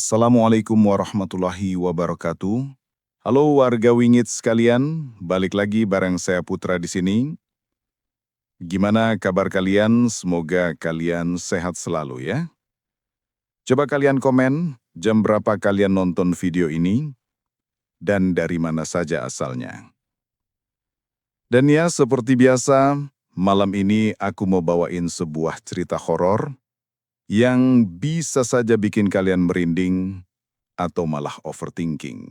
Assalamualaikum warahmatullahi wabarakatuh. Halo warga Wingit sekalian, balik lagi bareng saya Putra di sini. Gimana kabar kalian? Semoga kalian sehat selalu ya. Coba kalian komen jam berapa kalian nonton video ini dan dari mana saja asalnya. Dan ya, seperti biasa, malam ini aku mau bawain sebuah cerita horor yang bisa saja bikin kalian merinding atau malah overthinking.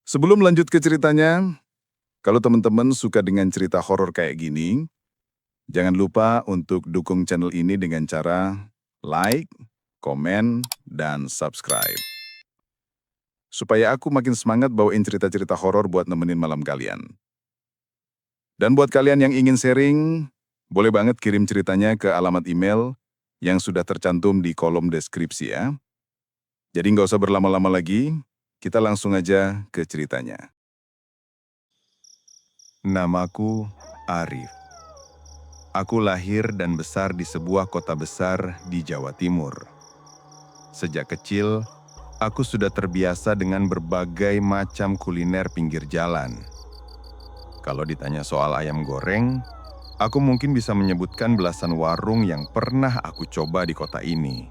Sebelum lanjut ke ceritanya, kalau teman-teman suka dengan cerita horor kayak gini, jangan lupa untuk dukung channel ini dengan cara like, komen, dan subscribe. Supaya aku makin semangat bawain cerita-cerita horor buat nemenin malam kalian. Dan buat kalian yang ingin sharing, boleh banget kirim ceritanya ke alamat email yang sudah tercantum di kolom deskripsi ya. Jadi nggak usah berlama-lama lagi, kita langsung aja ke ceritanya. Namaku Arif. Aku lahir dan besar di sebuah kota besar di Jawa Timur. Sejak kecil, aku sudah terbiasa dengan berbagai macam kuliner pinggir jalan. Kalau ditanya soal ayam goreng, aku mungkin bisa menyebutkan belasan warung yang pernah aku coba di kota ini.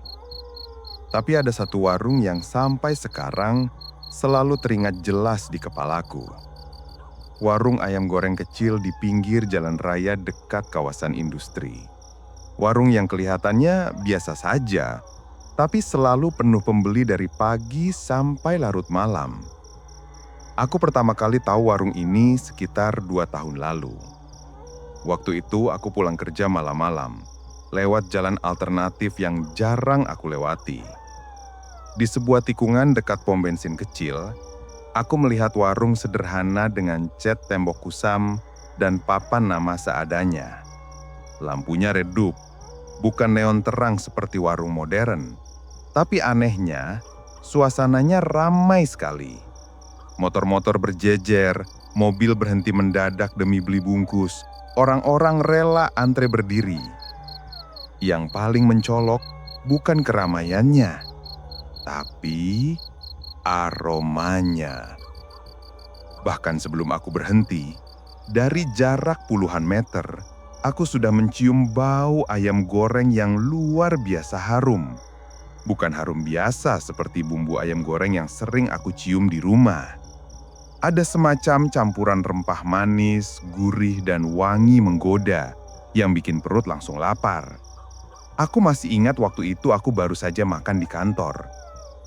Tapi ada satu warung yang sampai sekarang selalu teringat jelas di kepalaku. Warung ayam goreng kecil di pinggir jalan raya dekat kawasan industri. Warung yang kelihatannya biasa saja, tapi selalu penuh pembeli dari pagi sampai larut malam. Aku pertama kali tahu warung ini sekitar 2 tahun lalu. Waktu itu aku pulang kerja malam-malam, lewat jalan alternatif yang jarang aku lewati. Di sebuah tikungan dekat pom bensin kecil, aku melihat warung sederhana dengan cat tembok kusam dan papan nama seadanya. Lampunya redup, bukan neon terang seperti warung modern. Tapi anehnya, suasananya ramai sekali. Motor-motor berjejer, mobil berhenti mendadak demi beli bungkus. Orang-orang rela antre berdiri. Yang paling mencolok bukan keramaiannya, tapi aromanya. Bahkan sebelum aku berhenti, dari jarak puluhan meter, aku sudah mencium bau ayam goreng yang luar biasa harum. Bukan harum biasa seperti bumbu ayam goreng yang sering aku cium di rumah. Ada semacam campuran rempah manis, gurih, dan wangi menggoda yang bikin perut langsung lapar. Aku masih ingat waktu itu aku baru saja makan di kantor.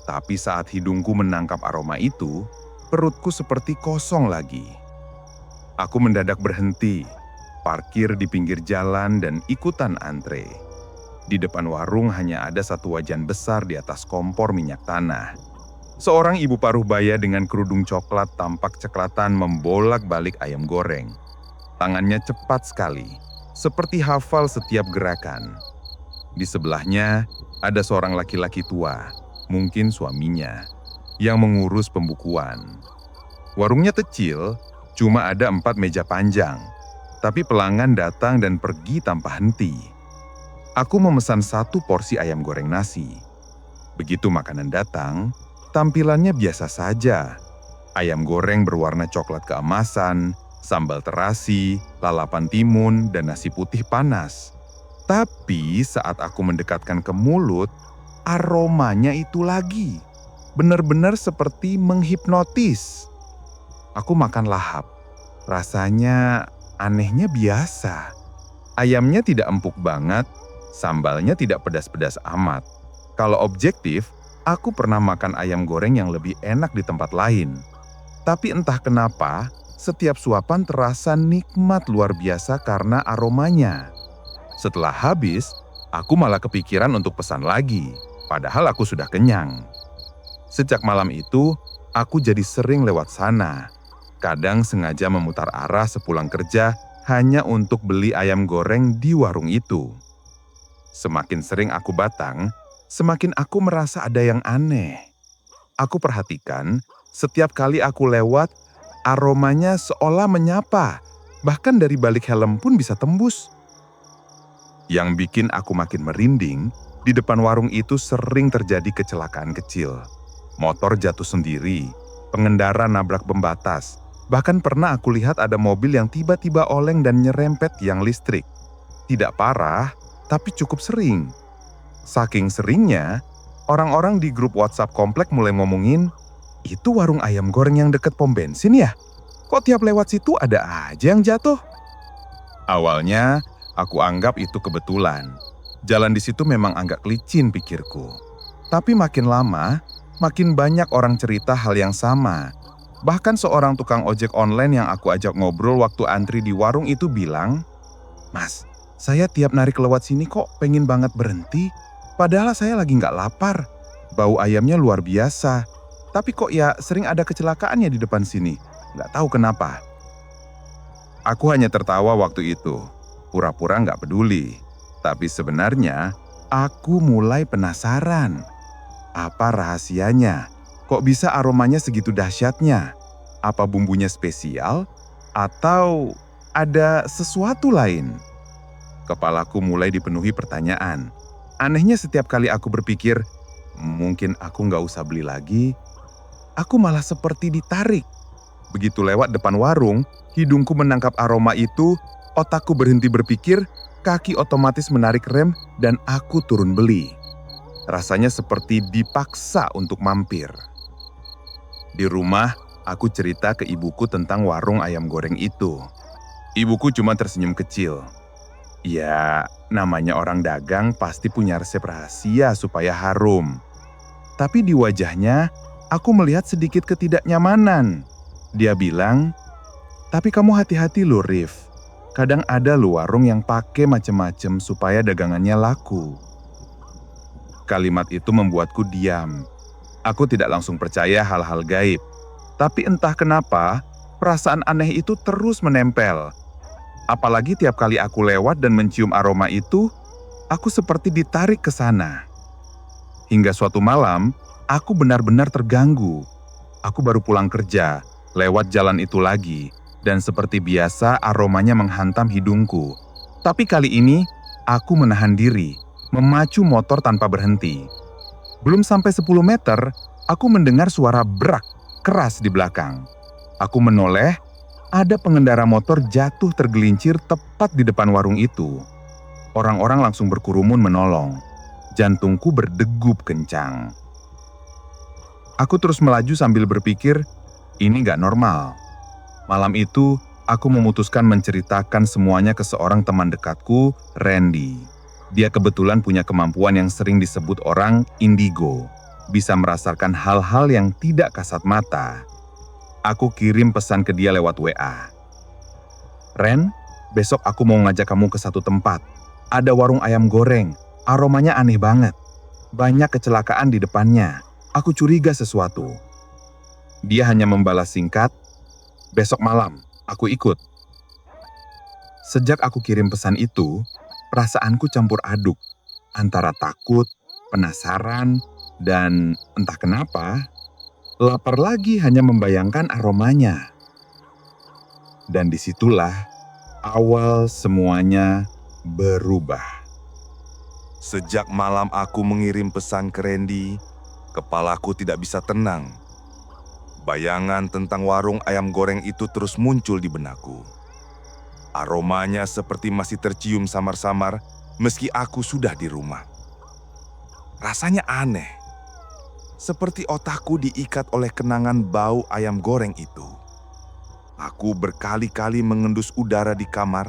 Tapi saat hidungku menangkap aroma itu, perutku seperti kosong lagi. Aku mendadak berhenti, parkir di pinggir jalan dan ikutan antre. Di depan warung hanya ada satu wajan besar di atas kompor minyak tanah. Seorang ibu paruh baya dengan kerudung coklat tampak ceklatan membolak-balik ayam goreng. Tangannya cepat sekali, seperti hafal setiap gerakan. Di sebelahnya ada seorang laki-laki tua, mungkin suaminya, yang mengurus pembukuan. Warungnya kecil, cuma ada 4 meja panjang, tapi pelanggan datang dan pergi tanpa henti. Aku memesan 1 porsi ayam goreng nasi. Begitu makanan datang, tampilannya biasa saja. Ayam goreng berwarna coklat keemasan, sambal terasi, lalapan timun, dan nasi putih panas. Tapi saat aku mendekatkan ke mulut, aromanya itu lagi. Benar-benar seperti menghipnotis. Aku makan lahap. Rasanya anehnya biasa. Ayamnya tidak empuk banget, sambalnya tidak pedas-pedas amat. Kalau objektif, aku pernah makan ayam goreng yang lebih enak di tempat lain. Tapi entah kenapa, setiap suapan terasa nikmat luar biasa karena aromanya. Setelah habis, aku malah kepikiran untuk pesan lagi, padahal aku sudah kenyang. Sejak malam itu, aku jadi sering lewat sana. Kadang sengaja memutar arah sepulang kerja hanya untuk beli ayam goreng di warung itu. Semakin sering aku batang, semakin aku merasa ada yang aneh. Aku perhatikan, setiap kali aku lewat, aromanya seolah menyapa, bahkan dari balik helm pun bisa tembus. Yang bikin aku makin merinding, Di depan warung itu sering terjadi kecelakaan kecil. Motor jatuh sendiri, pengendara nabrak pembatas. Bahkan pernah aku lihat ada mobil yang tiba-tiba oleng dan nyerempet tiang listrik. Tidak parah, tapi cukup sering. Saking seringnya, orang-orang di grup WhatsApp komplek mulai ngomongin, "Itu warung ayam goreng yang deket pom bensin ya? Kok tiap lewat situ ada aja yang jatuh?" Awalnya, aku anggap itu kebetulan. Jalan di situ memang agak licin pikirku. Tapi makin lama, makin banyak orang cerita hal yang sama. Bahkan seorang tukang ojek online yang aku ajak ngobrol waktu antri di warung itu bilang, "Mas, saya tiap narik lewat sini kok pengen banget berhenti. Padahal saya lagi nggak lapar. Bau ayamnya luar biasa. Tapi kok ya sering ada kecelakaannya di depan sini. Nggak tahu kenapa." Aku hanya tertawa waktu itu, pura-pura nggak peduli. Tapi sebenarnya, aku mulai penasaran. Apa rahasianya? Kok bisa aromanya segitu dahsyatnya? Apa bumbunya spesial? Atau ada sesuatu lain? Kepalaku mulai dipenuhi pertanyaan. Anehnya setiap kali aku berpikir, mungkin aku nggak usah beli lagi, aku malah seperti ditarik. Begitu lewat depan warung, hidungku menangkap aroma itu, otakku berhenti berpikir, kaki otomatis menarik rem dan aku turun beli. Rasanya seperti dipaksa untuk mampir. Di rumah, aku cerita ke ibuku tentang warung ayam goreng itu. Ibuku cuma tersenyum kecil. Ya, namanya orang dagang pasti punya resep rahasia supaya harum. Tapi di wajahnya, aku melihat sedikit ketidaknyamanan. Dia bilang, "Tapi kamu hati-hati loh, Rif. Kadang ada loh warung yang pakai macem-macem supaya dagangannya laku." Kalimat itu membuatku diam. Aku tidak langsung percaya hal-hal gaib. Tapi entah kenapa, perasaan aneh itu terus menempel. Apalagi tiap kali aku lewat dan mencium aroma itu, aku seperti ditarik ke sana. Hingga suatu malam, aku benar-benar terganggu. Aku baru pulang kerja, lewat jalan itu lagi, dan seperti biasa aromanya menghantam hidungku. Tapi kali ini, aku menahan diri, memacu motor tanpa berhenti. Belum sampai 10 meter, aku mendengar suara brak keras di belakang. Aku menoleh, ada pengendara motor jatuh tergelincir tepat di depan warung itu. Orang-orang langsung berkerumun menolong. Jantungku berdegup kencang. Aku terus melaju sambil berpikir, ini gak normal. Malam itu, aku memutuskan menceritakan semuanya ke seorang teman dekatku, Randy. Dia kebetulan punya kemampuan yang sering disebut orang indigo, bisa merasakan hal-hal yang tidak kasat mata. Aku kirim pesan ke dia lewat WA. "Ren, besok aku mau ngajak kamu ke satu tempat. Ada warung ayam goreng, aromanya aneh banget. Banyak kecelakaan di depannya. Aku curiga sesuatu." Dia hanya membalas singkat, "Besok malam, aku ikut." Sejak aku kirim pesan itu, perasaanku campur aduk antara takut, penasaran, dan entah kenapa, lapar lagi hanya membayangkan aromanya. Dan disitulah awal semuanya berubah. Sejak malam aku mengirim pesan ke Randy, kepalaku tidak bisa tenang. Bayangan tentang warung ayam goreng itu terus muncul di benakku. Aromanya seperti masih tercium samar-samar meski aku sudah di rumah. Rasanya aneh, seperti otakku diikat oleh kenangan bau ayam goreng itu. Aku berkali-kali mengendus udara di kamar,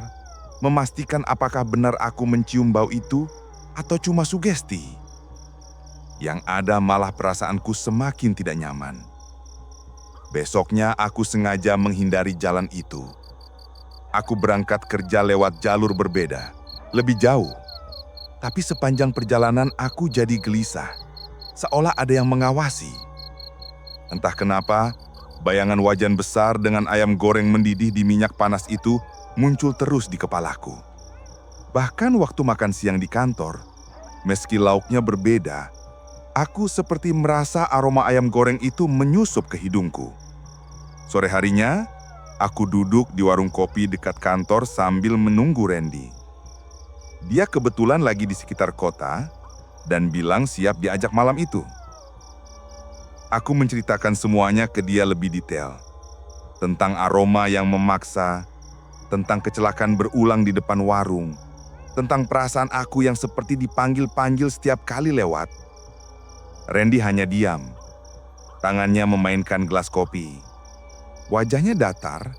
memastikan apakah benar aku mencium bau itu atau cuma sugesti. Yang ada malah perasaanku semakin tidak nyaman. Besoknya aku sengaja menghindari jalan itu. Aku berangkat kerja lewat jalur berbeda, lebih jauh. Tapi sepanjang perjalanan aku jadi gelisah, seolah ada yang mengawasi. Entah kenapa, bayangan wajan besar dengan ayam goreng mendidih di minyak panas itu muncul terus di kepalaku. Bahkan waktu makan siang di kantor, meski lauknya berbeda, aku seperti merasa aroma ayam goreng itu menyusup ke hidungku. Sore harinya, aku duduk di warung kopi dekat kantor sambil menunggu Randy. Dia kebetulan lagi di sekitar kota, dan bilang siap diajak malam itu. Aku menceritakan semuanya ke dia lebih detail. Tentang aroma yang memaksa, tentang kecelakaan berulang di depan warung, tentang perasaan aku yang seperti dipanggil-panggil setiap kali lewat. Randy hanya diam. Tangannya memainkan gelas kopi. Wajahnya datar,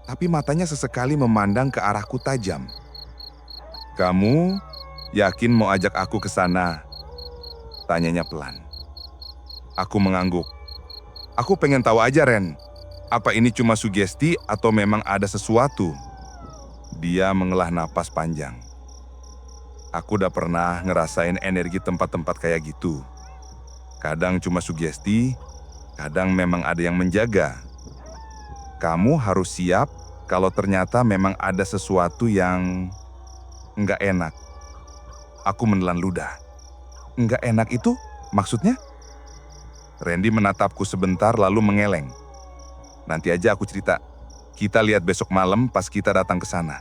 tapi matanya sesekali memandang ke arahku tajam. "Kamu yakin mau ajak aku ke sana?" tanyanya pelan. Aku mengangguk. "Aku pengen tahu aja, Ren. Apa ini cuma sugesti atau memang ada sesuatu?" Dia mengelah napas panjang. "Aku udah pernah ngerasain energi tempat-tempat kayak gitu. Kadang cuma sugesti, kadang memang ada yang menjaga. Kamu harus siap kalau ternyata memang ada sesuatu yang nggak enak." Aku menelan ludah. "Nggak enak itu maksudnya?" Randy menatapku sebentar lalu mengeleng. "Nanti aja aku cerita. Kita lihat besok malam pas kita datang ke sana."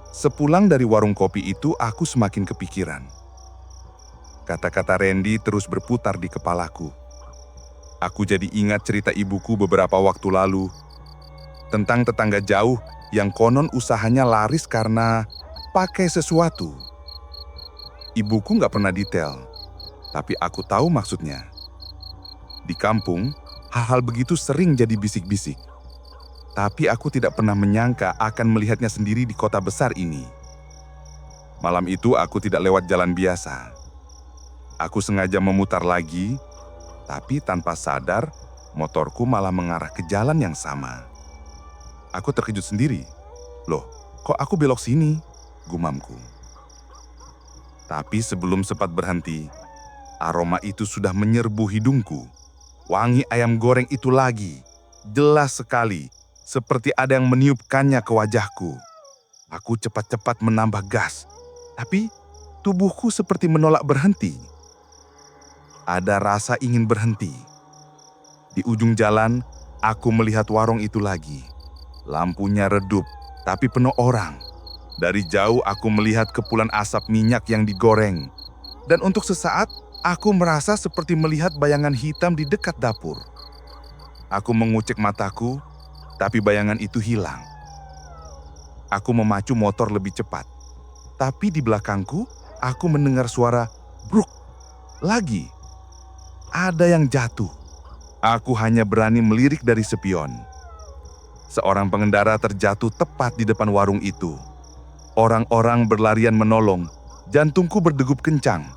Sepulang dari warung kopi itu, aku semakin kepikiran. Kata-kata Randy terus berputar di kepalaku. Aku jadi ingat cerita ibuku beberapa waktu lalu tentang tetangga jauh yang konon usahanya laris karena pakai sesuatu. Ibuku nggak pernah detail, tapi aku tahu maksudnya. Di kampung, hal-hal begitu sering jadi bisik-bisik. Tapi aku tidak pernah menyangka akan melihatnya sendiri di kota besar ini. Malam itu aku tidak lewat jalan biasa. Aku sengaja memutar lagi, tapi tanpa sadar, motorku malah mengarah ke jalan yang sama. Aku terkejut sendiri. "Loh, kok aku belok sini?" gumamku. Tapi sebelum sempat berhenti, aroma itu sudah menyerbu hidungku. Wangi ayam goreng itu lagi, jelas sekali, seperti ada yang meniupkannya ke wajahku. Aku cepat-cepat menambah gas, tapi tubuhku seperti menolak berhenti. Ada rasa ingin berhenti. Di ujung jalan, aku melihat warung itu lagi. Lampunya redup, tapi penuh orang. Dari jauh aku melihat kepulan asap minyak yang digoreng. Dan untuk sesaat, aku merasa seperti melihat bayangan hitam di dekat dapur. Aku mengucek mataku, tapi bayangan itu hilang. Aku memacu motor lebih cepat. Tapi di belakangku, aku mendengar suara bruk lagi. Ada yang jatuh. Aku hanya berani melirik dari spion. Seorang pengendara terjatuh tepat di depan warung itu. Orang-orang berlarian menolong. Jantungku berdegup kencang.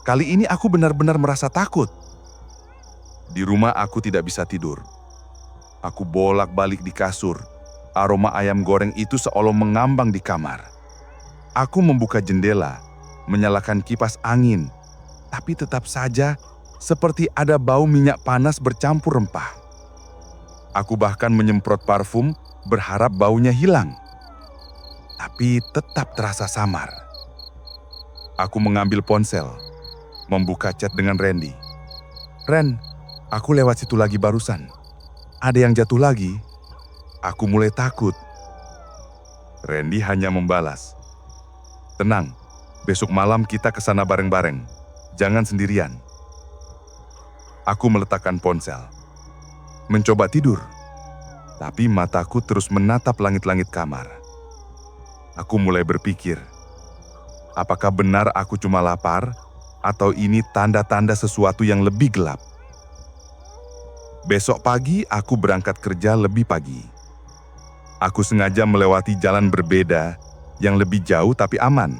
Kali ini aku benar-benar merasa takut. Di rumah aku tidak bisa tidur. Aku bolak-balik di kasur. Aroma ayam goreng itu seolah mengambang di kamar. Aku membuka jendela, menyalakan kipas angin, tapi tetap saja seperti ada bau minyak panas bercampur rempah. Aku bahkan menyemprot parfum berharap baunya hilang. Tapi tetap terasa samar. Aku mengambil ponsel, membuka chat dengan Randy. "Ren, aku lewat situ lagi barusan. Ada yang jatuh lagi." Aku mulai takut. Randy hanya membalas, "Tenang, besok malam kita ke sana bareng-bareng. Jangan sendirian." Aku meletakkan ponsel, mencoba tidur, tapi mataku terus menatap langit-langit kamar. Aku mulai berpikir, apakah benar aku cuma lapar, atau ini tanda-tanda sesuatu yang lebih gelap? Besok pagi aku berangkat kerja lebih pagi. Aku sengaja melewati jalan berbeda yang lebih jauh tapi aman.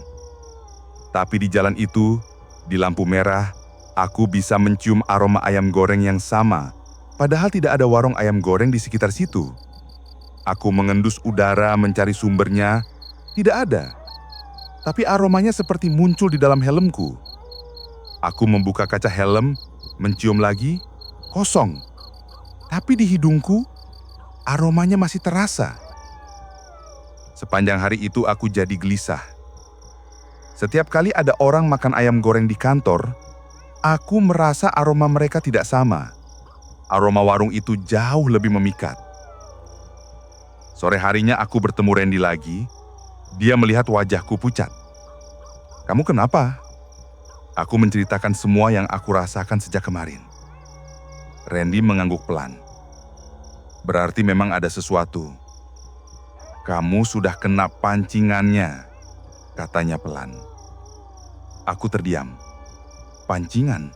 Tapi di jalan itu, di lampu merah, aku bisa mencium aroma ayam goreng yang sama, padahal tidak ada warung ayam goreng di sekitar situ. Aku mengendus udara mencari sumbernya, tidak ada. Tapi aromanya seperti muncul di dalam helmku. Aku membuka kaca helm, mencium lagi, kosong. Tapi di hidungku, aromanya masih terasa. Sepanjang hari itu aku jadi gelisah. Setiap kali ada orang makan ayam goreng di kantor, aku merasa aroma mereka tidak sama. Aroma warung itu jauh lebih memikat. Sore harinya aku bertemu Randy lagi. Dia melihat wajahku pucat. "Kamu kenapa?" Aku menceritakan semua yang aku rasakan sejak kemarin. Randy mengangguk pelan. Berarti memang ada sesuatu. Kamu sudah kena pancingannya, katanya pelan. Aku terdiam. Pancingan?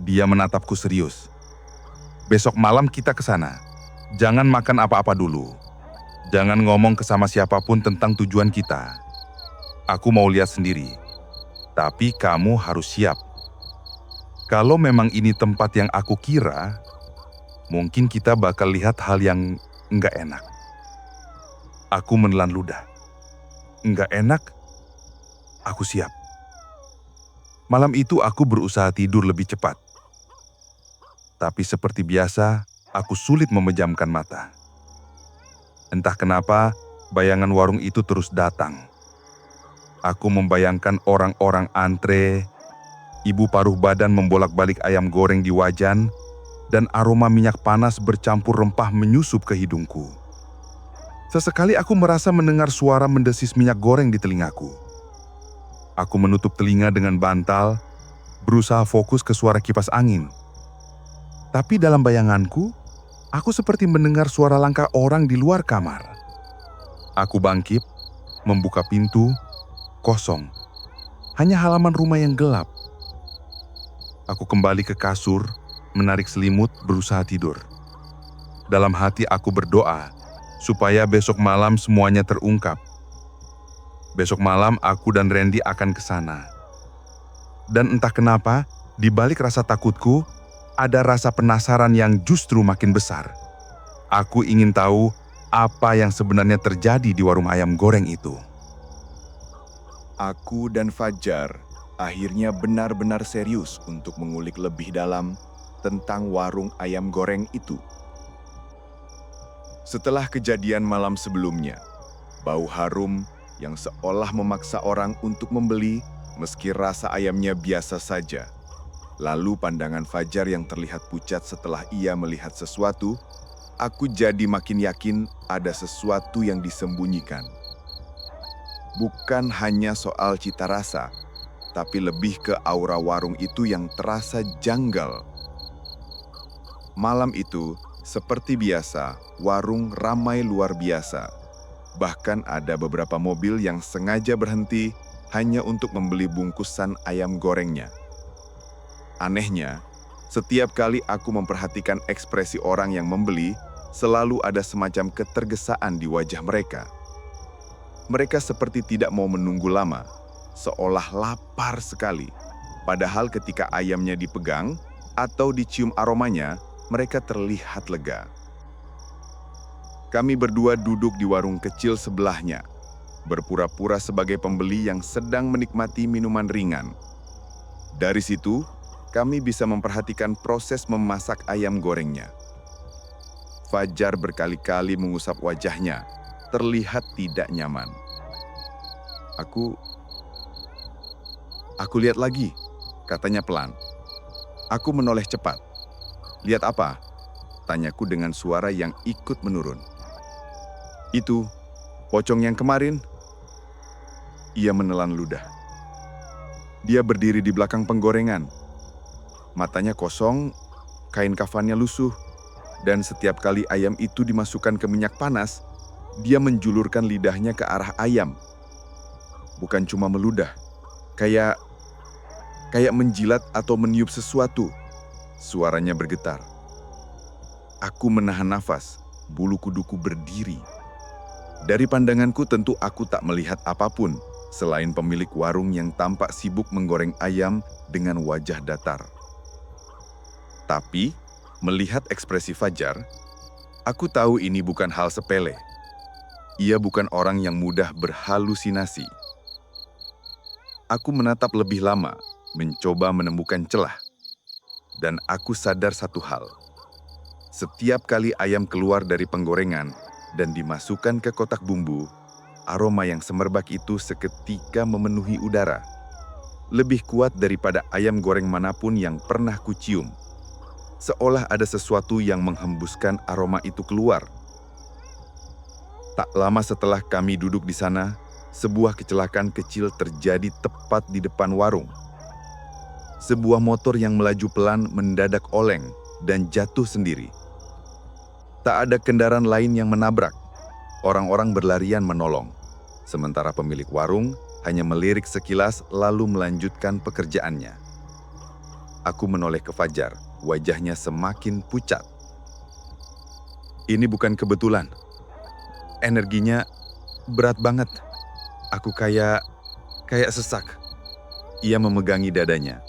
Dia menatapku serius. Besok malam kita ke sana. Jangan makan apa-apa dulu. Jangan ngomong ke sama siapapun tentang tujuan kita. Aku mau lihat sendiri. Tapi kamu harus siap. Kalau memang ini tempat yang aku kira, mungkin kita bakal lihat hal yang nggak enak. Aku menelan ludah. Nggak enak? Aku siap. Malam itu aku berusaha tidur lebih cepat. Tapi seperti biasa, aku sulit memejamkan mata. Entah kenapa, bayangan warung itu terus datang. Aku membayangkan orang-orang antre, ibu paruh badan membolak-balik ayam goreng di wajan, dan aroma minyak panas bercampur rempah menyusup ke hidungku. Sesekali aku merasa mendengar suara mendesis minyak goreng di telingaku. Aku menutup telinga dengan bantal, berusaha fokus ke suara kipas angin. Tapi dalam bayanganku, aku seperti mendengar suara langkah orang di luar kamar. Aku bangkit, membuka pintu, kosong. Hanya halaman rumah yang gelap. Aku kembali ke kasur, menarik selimut, berusaha tidur. Dalam hati aku berdoa, supaya besok malam semuanya terungkap. Besok malam aku dan Randy akan ke sana. Dan entah kenapa, di balik rasa takutku, ada rasa penasaran yang justru makin besar. Aku ingin tahu apa yang sebenarnya terjadi di warung ayam goreng itu. Aku dan Fajar akhirnya benar-benar serius untuk mengulik lebih dalam tentang warung ayam goreng itu. Setelah kejadian malam sebelumnya, bau harum yang seolah memaksa orang untuk membeli meski rasa ayamnya biasa saja. Lalu pandangan Fajar yang terlihat pucat setelah ia melihat sesuatu, aku jadi makin yakin ada sesuatu yang disembunyikan. Bukan hanya soal cita rasa, tapi lebih ke aura warung itu yang terasa janggal. Malam itu, seperti biasa, warung ramai luar biasa. Bahkan ada beberapa mobil yang sengaja berhenti hanya untuk membeli bungkusan ayam gorengnya. Anehnya, setiap kali aku memperhatikan ekspresi orang yang membeli, selalu ada semacam ketergesaan di wajah mereka. Mereka seperti tidak mau menunggu lama, seolah lapar sekali. Padahal ketika ayamnya dipegang atau dicium aromanya, mereka terlihat lega. Kami berdua duduk di warung kecil sebelahnya, berpura-pura sebagai pembeli yang sedang menikmati minuman ringan. Dari situ, kami bisa memperhatikan proses memasak ayam gorengnya. Fajar berkali-kali mengusap wajahnya, terlihat tidak nyaman. Aku lihat lagi, katanya pelan. Aku menoleh cepat. Lihat apa? Tanyaku dengan suara yang ikut menurun. Itu, pocong yang kemarin. Ia menelan ludah. Dia berdiri di belakang penggorengan. Matanya kosong, kain kafannya lusuh, dan setiap kali ayam itu dimasukkan ke minyak panas, dia menjulurkan lidahnya ke arah ayam. Bukan cuma meludah, kayak menjilat atau meniup sesuatu. Suaranya bergetar. Aku menahan nafas, bulu kuduku berdiri. Dari pandanganku tentu aku tak melihat apapun selain pemilik warung yang tampak sibuk menggoreng ayam dengan wajah datar. Tapi, melihat ekspresi Fajar, aku tahu ini bukan hal sepele. Ia bukan orang yang mudah berhalusinasi. Aku menatap lebih lama, mencoba menemukan celah. Dan aku sadar satu hal. Setiap kali ayam keluar dari penggorengan dan dimasukkan ke kotak bumbu, aroma yang semerbak itu seketika memenuhi udara. Lebih kuat daripada ayam goreng manapun yang pernah kucium. Seolah ada sesuatu yang menghembuskan aroma itu keluar. Tak lama setelah kami duduk di sana, sebuah kecelakaan kecil terjadi tepat di depan warung. sebuah motor yang melaju pelan mendadak oleng dan jatuh sendiri. Tak ada kendaraan lain yang menabrak. Orang-orang berlarian menolong. Sementara pemilik warung hanya melirik sekilas lalu melanjutkan pekerjaannya. Aku menoleh ke Fajar, wajahnya semakin pucat. Ini bukan kebetulan. Energinya berat banget. Aku kayak sesak. Ia memegangi dadanya.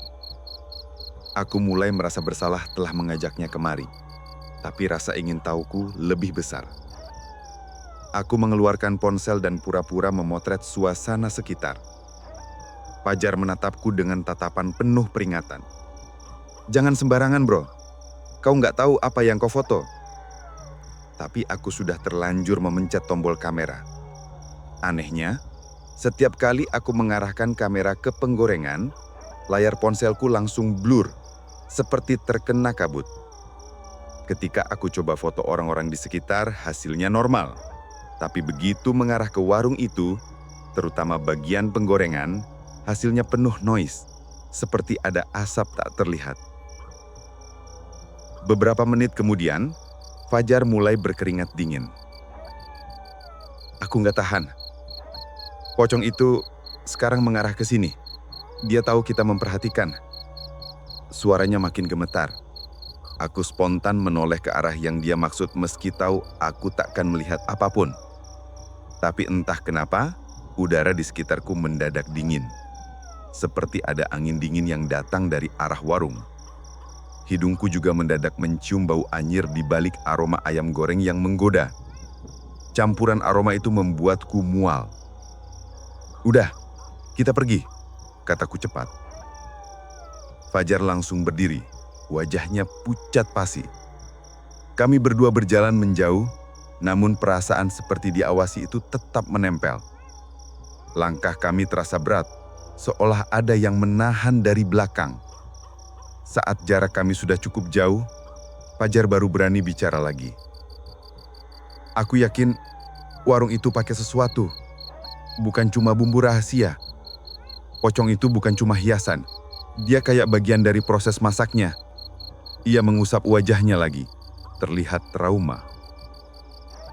Aku mulai merasa bersalah telah mengajaknya kemari. Tapi rasa ingin tahuku lebih besar. Aku mengeluarkan ponsel dan pura-pura memotret suasana sekitar. Fajar menatapku dengan tatapan penuh peringatan. Jangan sembarangan, bro. Kau nggak tahu apa yang kau foto. Tapi aku sudah terlanjur memencet tombol kamera. Anehnya, setiap kali aku mengarahkan kamera ke penggorengan, layar ponselku langsung blur, seperti terkena kabut. Ketika aku coba foto orang-orang di sekitar, hasilnya normal. Tapi begitu mengarah ke warung itu, terutama bagian penggorengan, hasilnya penuh noise, seperti ada asap tak terlihat. Beberapa menit kemudian, Fajar mulai berkeringat dingin. Aku nggak tahan. Pocong itu sekarang mengarah ke sini. Dia tahu kita memperhatikan. Suaranya makin gemetar. Aku spontan menoleh ke arah yang dia maksud meski tahu aku takkan melihat apapun. Tapi entah kenapa, udara di sekitarku mendadak dingin. Seperti ada angin dingin yang datang dari arah warung. Hidungku juga mendadak mencium bau anyir di balik aroma ayam goreng yang menggoda. Campuran aroma itu membuatku mual. Udah, kita pergi, kataku cepat. Fajar langsung berdiri, wajahnya pucat pasi. Kami berdua berjalan menjauh, namun perasaan seperti diawasi itu tetap menempel. Langkah kami terasa berat, seolah ada yang menahan dari belakang. Saat jarak kami sudah cukup jauh, Fajar baru berani bicara lagi. Aku yakin warung itu pakai sesuatu, bukan cuma bumbu rahasia. Pocong itu bukan cuma hiasan, dia kayak bagian dari proses masaknya. Ia mengusap wajahnya lagi, terlihat trauma.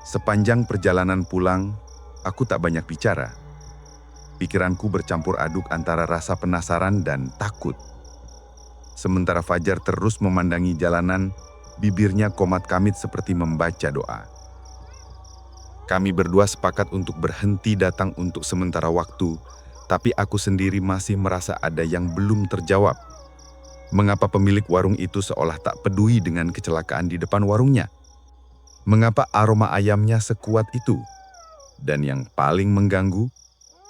Sepanjang perjalanan pulang, aku tak banyak bicara. Pikiranku bercampur aduk antara rasa penasaran dan takut. Sementara Fajar terus memandangi jalanan, bibirnya komat kamit seperti membaca doa. Kami berdua sepakat untuk berhenti datang untuk sementara waktu, tapi aku sendiri masih merasa ada yang belum terjawab. Mengapa pemilik warung itu seolah tak peduli dengan kecelakaan di depan warungnya? Mengapa aroma ayamnya sekuat itu? Dan yang paling mengganggu,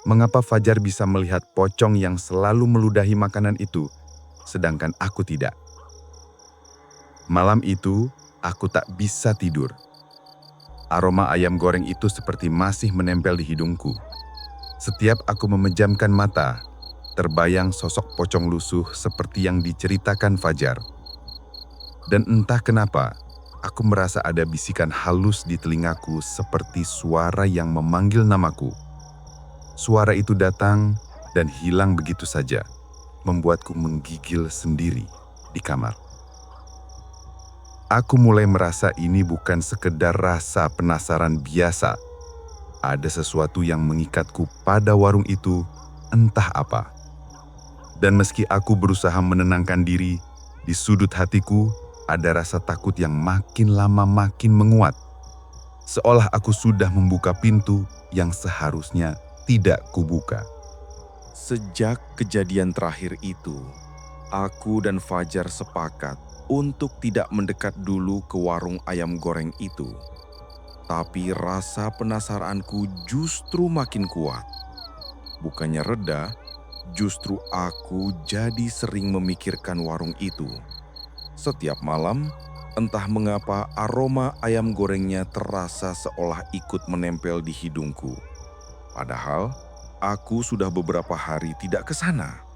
mengapa Fajar bisa melihat pocong yang selalu meludahi makanan itu, sedangkan aku tidak? Malam itu, aku tak bisa tidur. Aroma ayam goreng itu seperti masih menempel di hidungku. Setiap aku memejamkan mata, terbayang sosok pocong lusuh seperti yang diceritakan Fajar. Dan entah kenapa, aku merasa ada bisikan halus di telingaku seperti suara yang memanggil namaku. Suara itu datang dan hilang begitu saja, membuatku menggigil sendiri di kamar. Aku mulai merasa ini bukan sekedar rasa penasaran biasa. Ada sesuatu yang mengikatku pada warung itu, entah apa. Dan meski aku berusaha menenangkan diri, di sudut hatiku ada rasa takut yang makin lama makin menguat. Seolah aku sudah membuka pintu yang seharusnya tidak kubuka. Sejak kejadian terakhir itu, aku dan Fajar sepakat untuk tidak mendekat dulu ke warung ayam goreng itu. Tapi rasa penasaranku justru makin kuat. Bukannya reda, justru aku jadi sering memikirkan warung itu. Setiap malam, entah mengapa aroma ayam gorengnya terasa seolah ikut menempel di hidungku. Padahal, aku sudah beberapa hari tidak ke sana.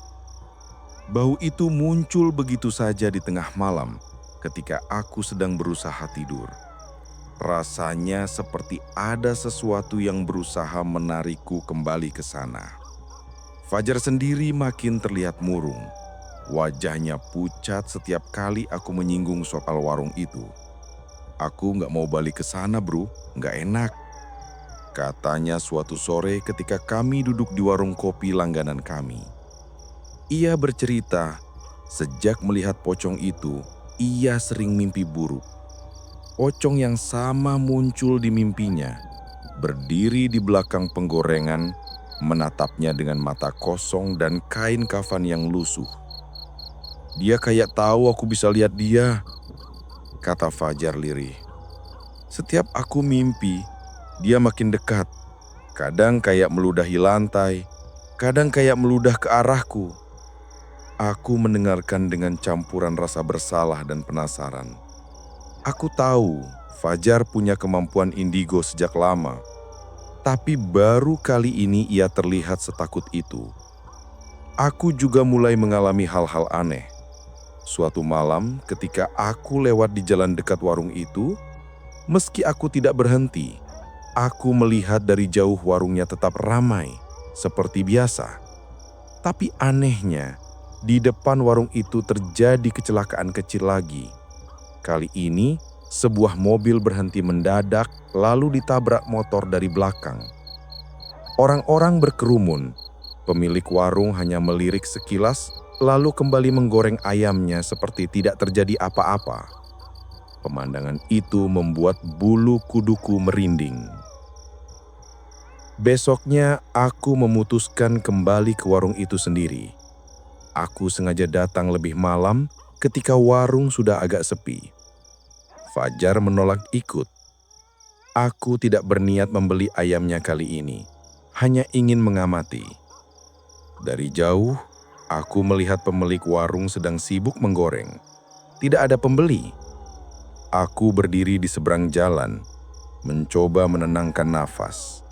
Bau itu muncul begitu saja di tengah malam ketika aku sedang berusaha tidur. Rasanya seperti ada sesuatu yang berusaha menarikku kembali ke sana. Fajar sendiri makin terlihat murung. Wajahnya pucat setiap kali aku menyinggung soal warung itu. Aku nggak mau balik ke sana bro, nggak enak. Katanya suatu sore ketika kami duduk di warung kopi langganan kami. Ia bercerita, sejak melihat pocong itu, ia sering mimpi buruk. Pocong yang sama muncul di mimpinya, berdiri di belakang penggorengan, menatapnya dengan mata kosong dan kain kafan yang lusuh. Dia kayak tahu aku bisa lihat dia, kata Fajar lirih. Setiap aku mimpi, dia makin dekat. Kadang kayak meludahi lantai, kadang kayak meludah ke arahku. Aku mendengarkan dengan campuran rasa bersalah dan penasaran. Aku tahu Fajar punya kemampuan indigo sejak lama, tapi baru kali ini ia terlihat setakut itu. Aku juga mulai mengalami hal-hal aneh. Suatu malam ketika aku lewat di jalan dekat warung itu, meski aku tidak berhenti, aku melihat dari jauh warungnya tetap ramai, seperti biasa. Tapi anehnya, di depan warung itu terjadi kecelakaan kecil lagi. Kali ini, sebuah mobil berhenti mendadak lalu ditabrak motor dari belakang. Orang-orang berkerumun, pemilik warung hanya melirik sekilas, lalu kembali menggoreng ayamnya seperti tidak terjadi apa-apa. Pemandangan itu membuat bulu kuduku merinding. Besoknya, aku memutuskan kembali ke warung itu sendiri. Aku sengaja datang lebih malam ketika warung sudah agak sepi. Fajar menolak ikut. Aku tidak berniat membeli ayamnya kali ini, hanya ingin mengamati. Dari jauh, aku melihat pemilik warung sedang sibuk menggoreng. Tidak ada pembeli. Aku berdiri di seberang jalan, mencoba menenangkan nafas.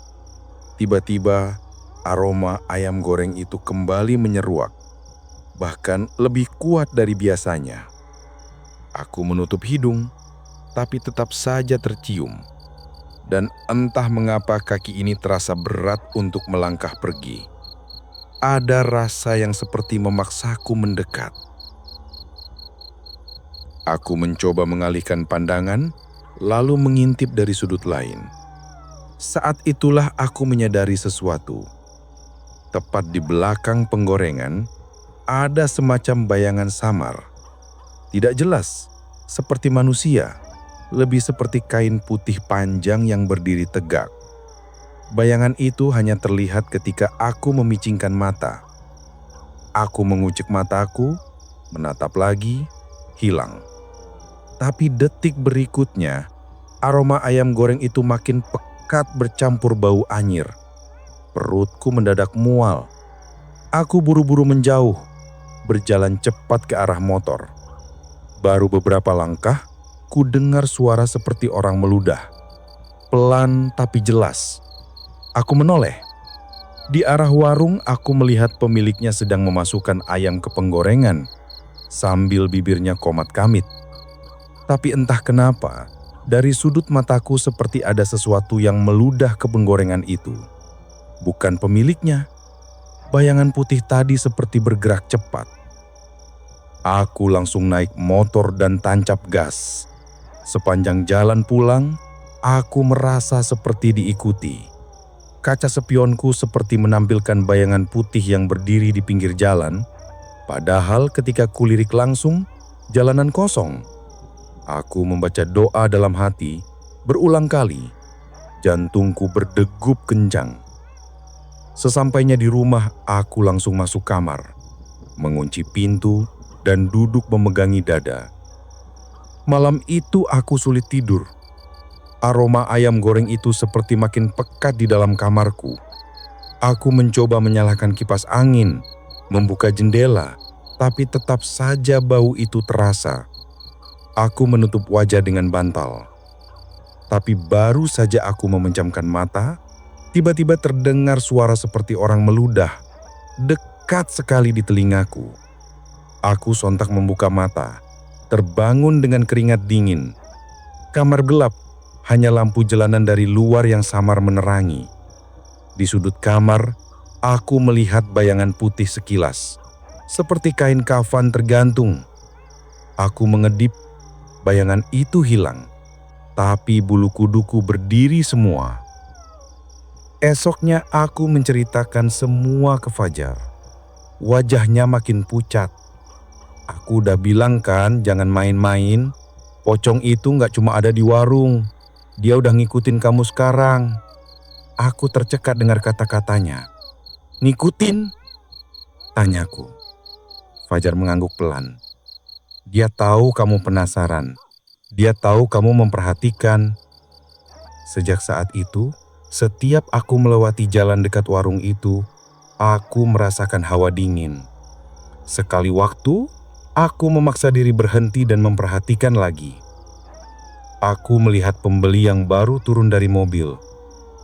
Tiba-tiba, aroma ayam goreng itu kembali menyeruak, bahkan lebih kuat dari biasanya. Aku menutup hidung, tapi tetap saja tercium. Dan entah mengapa kaki ini terasa berat untuk melangkah pergi. Ada rasa yang seperti memaksaku mendekat. Aku mencoba mengalihkan pandangan, lalu mengintip dari sudut lain. Saat itulah aku menyadari sesuatu. Tepat di belakang penggorengan, ada semacam bayangan samar. Tidak jelas, seperti manusia, lebih seperti kain putih panjang yang berdiri tegak. Bayangan itu hanya terlihat ketika aku memicingkan mata. Aku mengucek mataku, menatap lagi, hilang. Tapi detik berikutnya, aroma ayam goreng itu makin pekat bercampur bau anyir. Perutku mendadak mual. Aku buru-buru menjauh, berjalan cepat ke arah motor. Baru beberapa langkah, ku dengar suara seperti orang meludah. Pelan tapi jelas. Aku menoleh. Di arah warung, aku melihat pemiliknya sedang memasukkan ayam ke penggorengan, sambil bibirnya komat-kamit. Tapi entah kenapa, dari sudut mataku seperti ada sesuatu yang meludah ke penggorengan itu. Bukan pemiliknya. Bayangan putih tadi seperti bergerak cepat. Aku langsung naik motor dan tancap gas. Sepanjang jalan pulang, aku merasa seperti diikuti. Kaca spionku seperti menampilkan bayangan putih yang berdiri di pinggir jalan, padahal ketika kulirik langsung, jalanan kosong. Aku membaca doa dalam hati berulang kali. Jantungku berdegup kencang. Sesampainya di rumah, aku langsung masuk kamar, mengunci pintu, dan duduk memegangi dada. Malam itu aku sulit tidur. Aroma ayam goreng itu seperti makin pekat di dalam kamarku. Aku mencoba menyalakan kipas angin, membuka jendela, tapi tetap saja bau itu terasa. Aku menutup wajah dengan bantal. Tapi baru saja aku memejamkan mata, tiba-tiba terdengar suara seperti orang meludah, dekat sekali di telingaku. Aku sontak membuka mata, terbangun dengan keringat dingin. Kamar gelap, hanya lampu jalanan dari luar yang samar menerangi. Di sudut kamar, aku melihat bayangan putih sekilas, seperti kain kafan tergantung. Aku mengedip, bayangan itu hilang, tapi bulu kuduku berdiri semua. Esoknya aku menceritakan semua ke Fajar. Wajahnya makin pucat. Aku udah bilang kan jangan main-main. Pocong itu gak cuma ada di warung. Dia udah ngikutin kamu sekarang. Aku tercekat dengar kata-katanya. Ngikutin? Tanyaku. Fajar mengangguk pelan. Dia tahu kamu penasaran. Dia tahu kamu memperhatikan. Sejak saat itu, setiap aku melewati jalan dekat warung itu, aku merasakan hawa dingin. Sekali waktu, aku memaksa diri berhenti dan memperhatikan lagi. Aku melihat pembeli yang baru turun dari mobil.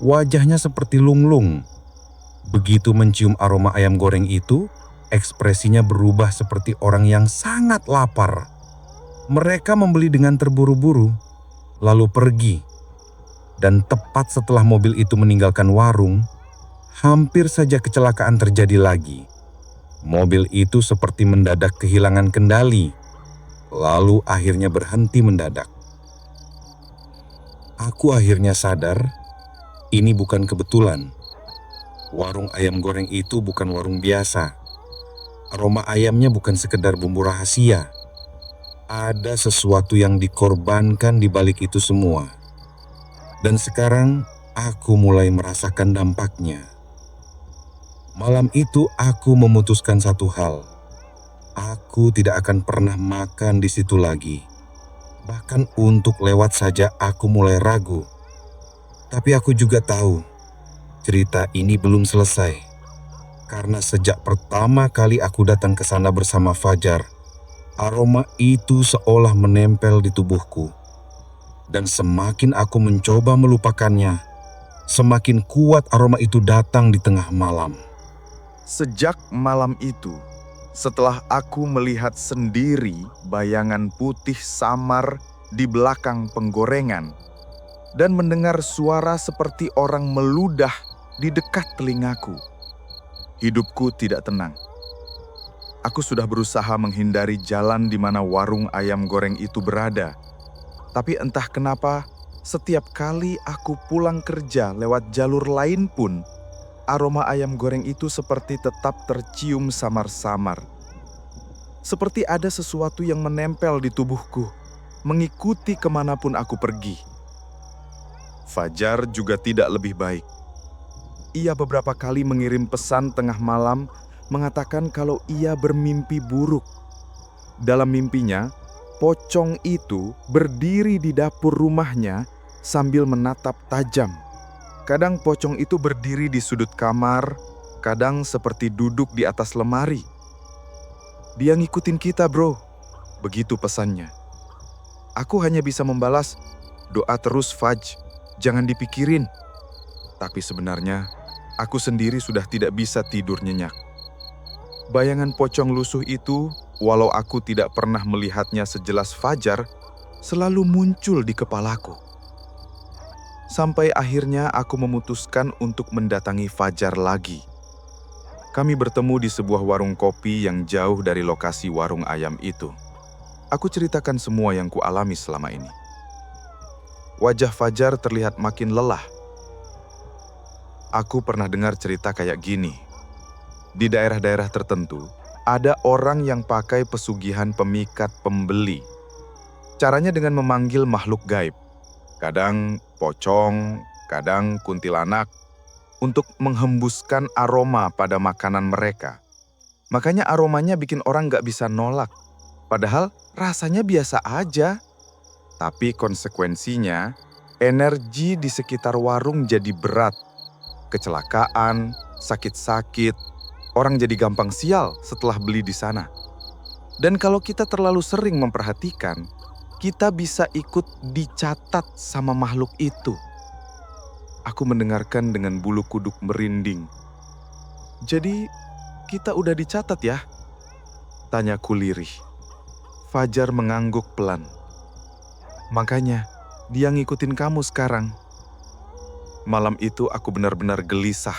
Wajahnya seperti lunglung. Begitu mencium aroma ayam goreng itu, ekspresinya berubah seperti orang yang sangat lapar. Mereka membeli dengan terburu-buru, lalu pergi. Dan tepat setelah mobil itu meninggalkan warung, hampir saja kecelakaan terjadi lagi. Mobil itu seperti mendadak kehilangan kendali, lalu akhirnya berhenti mendadak. Aku akhirnya sadar, ini bukan kebetulan. Warung ayam goreng itu bukan warung biasa. Aroma ayamnya bukan sekedar bumbu rahasia. Ada sesuatu yang dikorbankan di balik itu semua. Dan sekarang aku mulai merasakan dampaknya. Malam itu aku memutuskan satu hal. Aku tidak akan pernah makan di situ lagi. Bahkan untuk lewat saja aku mulai ragu. Tapi aku juga tahu, cerita ini belum selesai. Karena sejak pertama kali aku datang ke sana bersama Fajar, aroma itu seolah menempel di tubuhku. Dan semakin aku mencoba melupakannya, semakin kuat aroma itu datang di tengah malam. Sejak malam itu, setelah aku melihat sendiri bayangan putih samar di belakang penggorengan dan mendengar suara seperti orang meludah di dekat telingaku, hidupku tidak tenang. Aku sudah berusaha menghindari jalan di mana warung ayam goreng itu berada. Tapi entah kenapa, setiap kali aku pulang kerja lewat jalur lain pun, aroma ayam goreng itu seperti tetap tercium samar-samar. Seperti ada sesuatu yang menempel di tubuhku, mengikuti kemanapun aku pergi. Fajar juga tidak lebih baik. Ia beberapa kali mengirim pesan tengah malam mengatakan kalau ia bermimpi buruk. Dalam mimpinya, pocong itu berdiri di dapur rumahnya sambil menatap tajam. Kadang pocong itu berdiri di sudut kamar, kadang seperti duduk di atas lemari. Dia ngikutin kita, bro. Begitu pesannya. Aku hanya bisa membalas, doa terus Faj, jangan dipikirin. Tapi sebenarnya, aku sendiri sudah tidak bisa tidur nyenyak. Bayangan pocong lusuh itu, walau aku tidak pernah melihatnya sejelas Fajar, selalu muncul di kepalaku. Sampai akhirnya aku memutuskan untuk mendatangi Fajar lagi. Kami bertemu di sebuah warung kopi yang jauh dari lokasi warung ayam itu. Aku ceritakan semua yang kualami selama ini. Wajah Fajar terlihat makin lelah. Aku pernah dengar cerita kayak gini. Di daerah-daerah tertentu, ada orang yang pakai pesugihan pemikat pembeli. Caranya dengan memanggil makhluk gaib, kadang pocong, kadang kuntilanak, untuk menghembuskan aroma pada makanan mereka. Makanya aromanya bikin orang gak bisa nolak, padahal rasanya biasa aja. Tapi konsekuensinya, energi di sekitar warung jadi berat. Kecelakaan, sakit-sakit, orang jadi gampang sial setelah beli di sana. Dan kalau kita terlalu sering memperhatikan, kita bisa ikut dicatat sama makhluk itu. Aku mendengarkan dengan bulu kuduk merinding. Jadi, kita udah dicatat ya? Tanyaku lirih. Fajar mengangguk pelan. Makanya, dia ngikutin kamu sekarang. Malam itu aku benar-benar gelisah.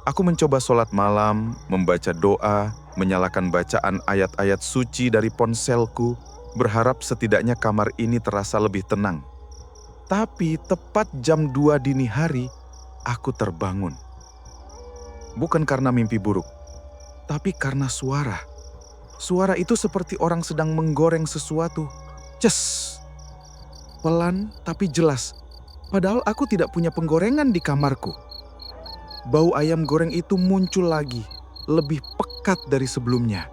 Aku mencoba sholat malam, membaca doa, menyalakan bacaan ayat-ayat suci dari ponselku, berharap setidaknya kamar ini terasa lebih tenang. Tapi tepat jam 2 dini hari, aku terbangun. Bukan karena mimpi buruk, tapi karena suara. Suara itu seperti orang sedang menggoreng sesuatu. Ces! Pelan tapi jelas. Padahal aku tidak punya penggorengan di kamarku. Bau ayam goreng itu muncul lagi, lebih pekat dari sebelumnya.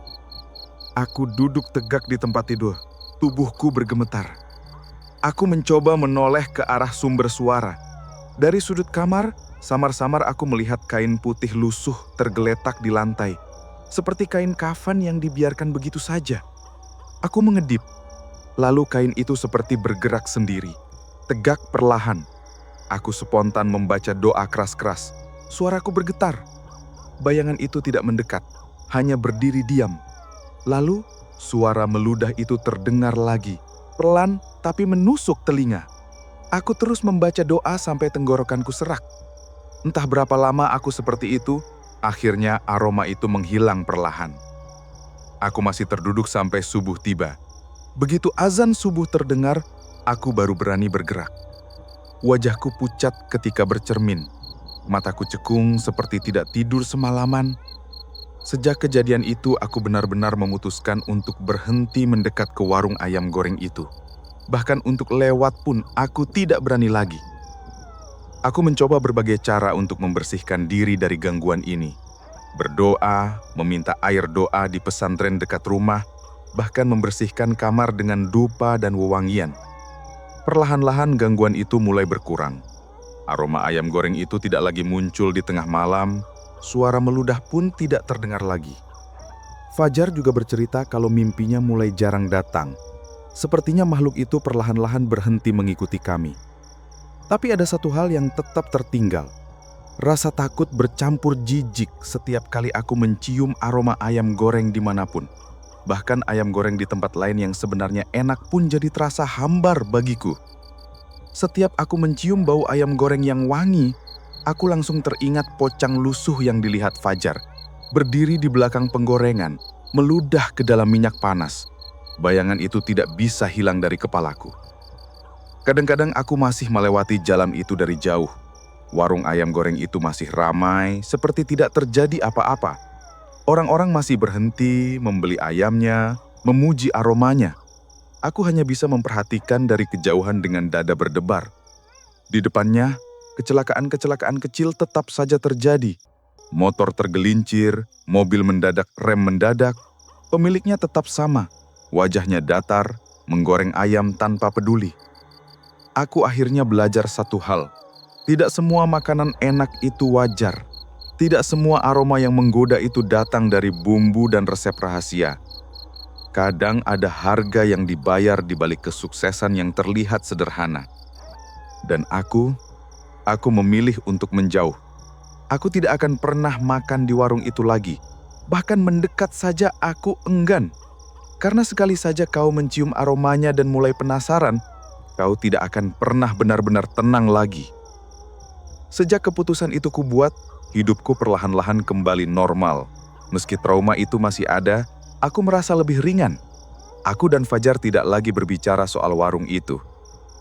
Aku duduk tegak di tempat tidur, tubuhku bergemetar. Aku mencoba menoleh ke arah sumber suara. Dari sudut kamar, samar-samar aku melihat kain putih lusuh tergeletak di lantai, seperti kain kafan yang dibiarkan begitu saja. Aku mengedip, lalu kain itu seperti bergerak sendiri, tegak perlahan. Aku spontan membaca doa keras-keras. Suaraku bergetar. Bayangan itu tidak mendekat, hanya berdiri diam. Lalu, suara meludah itu terdengar lagi, pelan tapi menusuk telinga. Aku terus membaca doa sampai tenggorokanku serak. Entah berapa lama aku seperti itu, akhirnya aroma itu menghilang perlahan. Aku masih terduduk sampai subuh tiba. Begitu azan subuh terdengar, aku baru berani bergerak. Wajahku pucat ketika bercermin. Mataku cekung seperti tidak tidur semalaman. Sejak kejadian itu, aku benar-benar memutuskan untuk berhenti mendekat ke warung ayam goreng itu. Bahkan untuk lewat pun aku tidak berani lagi. Aku mencoba berbagai cara untuk membersihkan diri dari gangguan ini. Berdoa, meminta air doa di pesantren dekat rumah, bahkan membersihkan kamar dengan dupa dan wewangian. Perlahan-lahan gangguan itu mulai berkurang. Aroma ayam goreng itu tidak lagi muncul di tengah malam, suara meludah pun tidak terdengar lagi. Fajar juga bercerita kalau mimpinya mulai jarang datang. Sepertinya makhluk itu perlahan-lahan berhenti mengikuti kami. Tapi ada satu hal yang tetap tertinggal. Rasa takut bercampur jijik setiap kali aku mencium aroma ayam goreng dimanapun. Bahkan ayam goreng di tempat lain yang sebenarnya enak pun jadi terasa hambar bagiku. Setiap aku mencium bau ayam goreng yang wangi, aku langsung teringat pocang lusuh yang dilihat Fajar, berdiri di belakang penggorengan, meludah ke dalam minyak panas. Bayangan itu tidak bisa hilang dari kepalaku. Kadang-kadang aku masih melewati jalan itu dari jauh. Warung ayam goreng itu masih ramai, seperti tidak terjadi apa-apa. Orang-orang masih berhenti membeli ayamnya, memuji aromanya. Aku hanya bisa memperhatikan dari kejauhan dengan dada berdebar. Di depannya, kecelakaan-kecelakaan kecil tetap saja terjadi. Motor tergelincir, mobil mendadak, rem mendadak. Pemiliknya tetap sama, wajahnya datar, menggoreng ayam tanpa peduli. Aku akhirnya belajar satu hal. Tidak semua makanan enak itu wajar. Tidak semua aroma yang menggoda itu datang dari bumbu dan resep rahasia. Kadang ada harga yang dibayar di balik kesuksesan yang terlihat sederhana. Dan aku memilih untuk menjauh. Aku tidak akan pernah makan di warung itu lagi. Bahkan mendekat saja aku enggan. Karena sekali saja kau mencium aromanya dan mulai penasaran, kau tidak akan pernah benar-benar tenang lagi. Sejak keputusan itu kubuat, hidupku perlahan-lahan kembali normal. Meski trauma itu masih ada, aku merasa lebih ringan. Aku dan Fajar tidak lagi berbicara soal warung itu.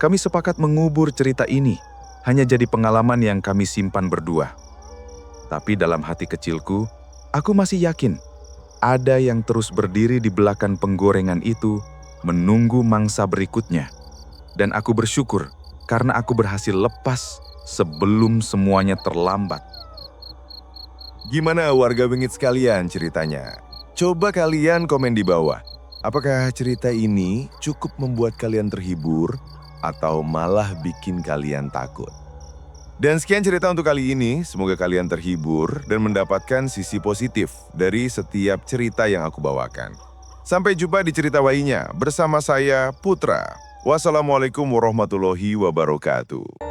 Kami sepakat mengubur cerita ini, hanya jadi pengalaman yang kami simpan berdua. Tapi dalam hati kecilku, aku masih yakin, ada yang terus berdiri di belakang penggorengan itu, menunggu mangsa berikutnya. Dan aku bersyukur, karena aku berhasil lepas sebelum semuanya terlambat. Gimana warga bengit sekalian ceritanya? Coba kalian komen di bawah. Apakah cerita ini cukup membuat kalian terhibur atau malah bikin kalian takut? Dan sekian cerita untuk kali ini. Semoga kalian terhibur dan mendapatkan sisi positif dari setiap cerita yang aku bawakan. Sampai jumpa di cerita lainnya bersama saya Putra. Wassalamualaikum warahmatullahi wabarakatuh.